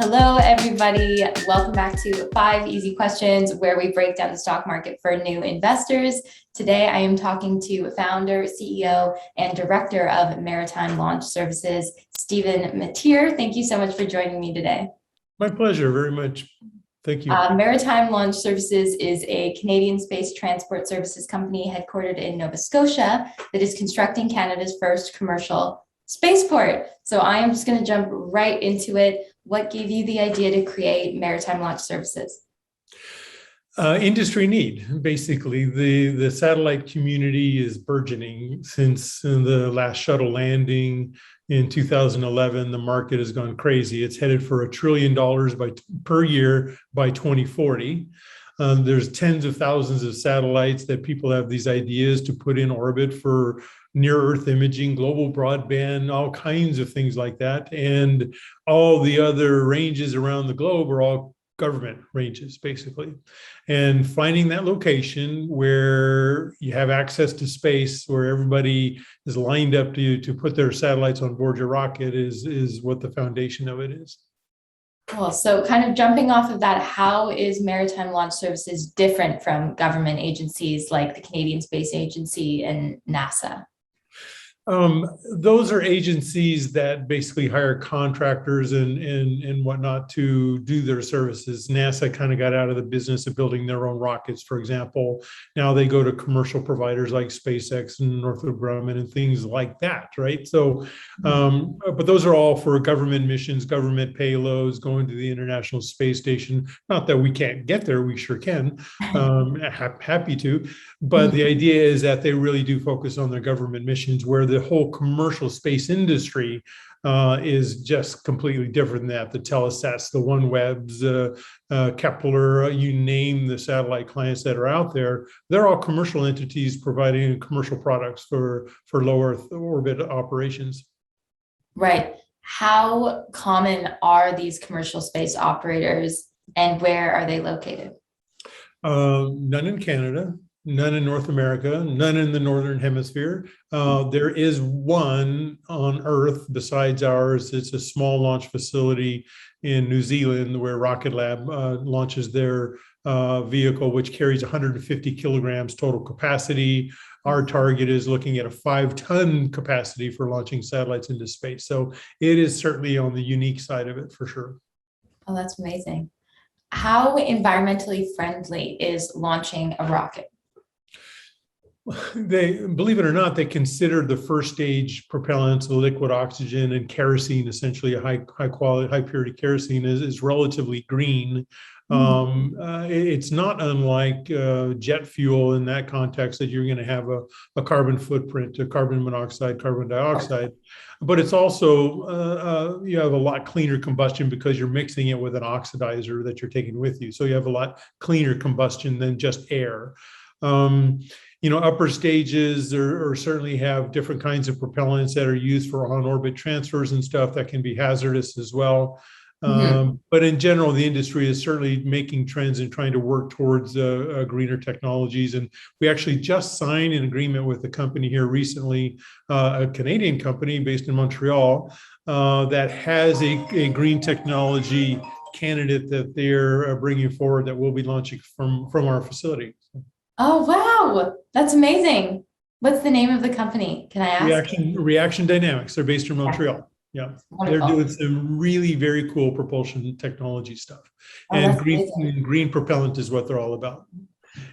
Hello, everybody. Welcome back to 5 Easy Questions, where we break down the stock market for new investors. Today, I am talking to founder, CEO, and director of Maritime Launch Services, Stephen Mateer. Thank you so much for joining me today. My pleasure, very much. Thank you. Maritime Launch Services is a Canadian space transport services company headquartered in Nova Scotia that is constructing Canada's first commercial spaceport. So I am just going to jump right into it. What gave you the idea to create Maritime Launch Services? Industry need. Basically, the satellite community is burgeoning since the last shuttle landing in 2011. The market has gone crazy. It's headed for $1 trillion per year by 2040. There's tens of thousands of satellites that people have these ideas to put in orbit for near Earth imaging, global broadband, all kinds of things like that. And all the other ranges around the globe are all government ranges, basically. And finding that location where you have access to space, where everybody is lined up to put their satellites on board your rocket is what the foundation of it is. Cool. So kind of jumping off of that, how is Maritime Launch Services different from government agencies like the Canadian Space Agency and NASA? Those are agencies that basically hire contractors and whatnot to do their services. NASA kind of got out of the business of building their own rockets, for example. Now they go to commercial providers like SpaceX and Northrop Grumman and things like that, right? So, but those are all for government missions, government payloads, going to the International Space Station. Not that we can't get there, we sure can. Happy to. But the idea is that they really do focus on their government missions, where the whole commercial space industry is just completely different than that. The Telesats, the OneWebs, Kepler, you name the satellite clients that are out there, they're all commercial entities providing commercial products for low Earth orbit operations. Right. How common are these commercial space operators and where are they located? None in Canada. None in North America, none in the Northern Hemisphere. There is one on Earth besides ours. It's a small launch facility in New Zealand where Rocket Lab launches their vehicle, which carries 150 kilograms total capacity. Our target is looking at a 5-ton capacity for launching satellites into space. So it is certainly on the unique side of it for sure. Oh, that's amazing. How environmentally friendly is launching a rocket? They, believe it or not, they consider the first stage propellants, the liquid oxygen and kerosene, essentially a high quality, high purity kerosene is relatively green. It's not unlike jet fuel in that context, that you're going to have a carbon footprint, a carbon monoxide, carbon dioxide, but it's also, you have a lot cleaner combustion because you're mixing it with an oxidizer that you're taking with you. So you have a lot cleaner combustion than just air. Upper stages or certainly have different kinds of propellants that are used for on-orbit transfers and stuff that can be hazardous as well. But in general, the industry is certainly making trends and trying to work towards greener technologies. And we actually just signed an agreement with a company here recently, a Canadian company based in Montreal, that has a green technology candidate that they're bringing forward that we'll be launching from our facility. Oh, wow. That's amazing. What's the name of the company? Can I ask? Reaction Dynamics. They're based in Montreal. Yeah. Wonderful. They're doing some really very cool propulsion technology stuff. Oh, And green propellant is what they're all about.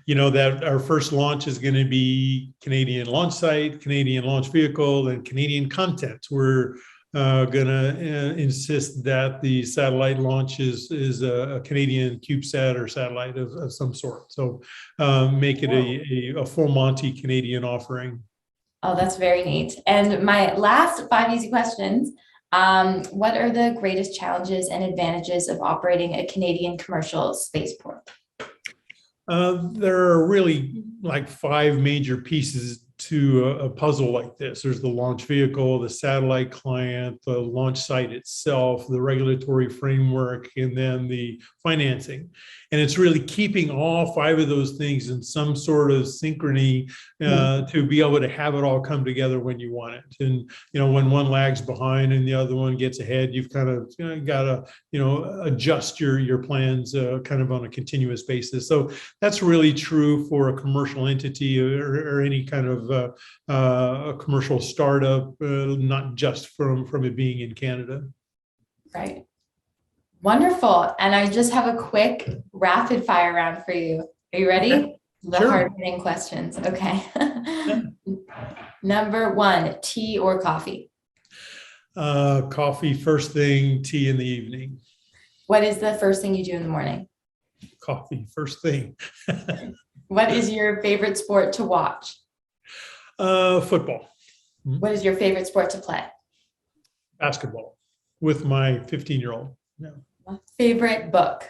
That our first launch is going to be Canadian launch site, Canadian launch vehicle, and Canadian content. We're going to insist that the satellite launch is a Canadian CubeSat or satellite of some sort. So make it a full Monty Canadian offering. Oh, that's very neat. And my last 5 easy questions. What are the greatest challenges and advantages of operating a Canadian commercial spaceport? There are really like 5 major pieces to a puzzle like this. There's the launch vehicle, the satellite client, the launch site itself, the regulatory framework, and then the financing. And it's really keeping all 5 of those things in some sort of synchrony to be able to have it all come together when you want it. And, when one lags behind and the other one gets ahead, you've kind of got to, adjust your plans kind of on a continuous basis. So that's really true for a commercial entity or any kind of a commercial startup, not just from it being in Canada. Right. Wonderful. And I just have a quick rapid fire round for you. Are you ready? Okay. The Sure. hard-hitting questions. Okay. Number 1, tea or coffee? Coffee first thing, tea in the evening. What is the first thing you do in the morning? Coffee first thing. What is your favorite sport to watch? Football. What is your favorite sport to play? Basketball with my 15-year-old. Yeah. Favorite book?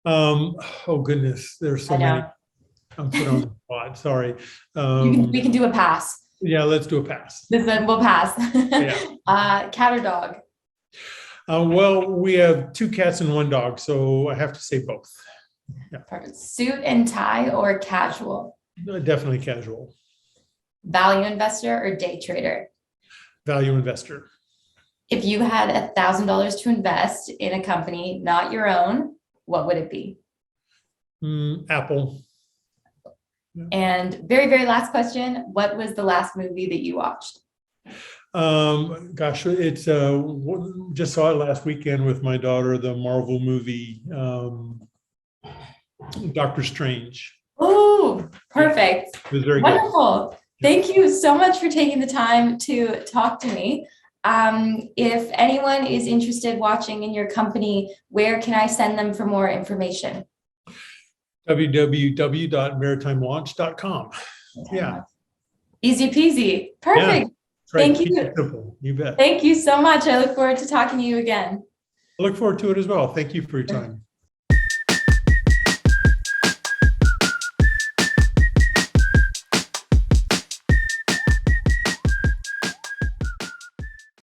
Oh goodness, there's so many. I'm put on the spot. Sorry. We can do a pass. Yeah, let's do a pass. We'll pass. Yeah. Cat or dog? Well, we have 2 cats and 1 dog, so I have to say both. Yeah. Perfect. Suit and tie or casual? Definitely casual. Value investor or day trader? Value investor. If you had $1,000 to invest in a company, not your own, what would it be? Apple. Yeah. And very, very last question. What was the last movie that you watched? Gosh, it's just saw it last weekend with my daughter, the Marvel movie, Doctor Strange. Oh, perfect. It was very Wonderful. good. Thank you so much for taking the time to talk to me. If anyone is interested watching in your company, where can I send them for more information? www.maritimelaunch.com. Yeah. Easy peasy. Perfect. Yeah, right. Thank Keep you. it simple. You bet. Thank you so much. I look forward to talking to you again. I look forward to it as well. Thank you for your time.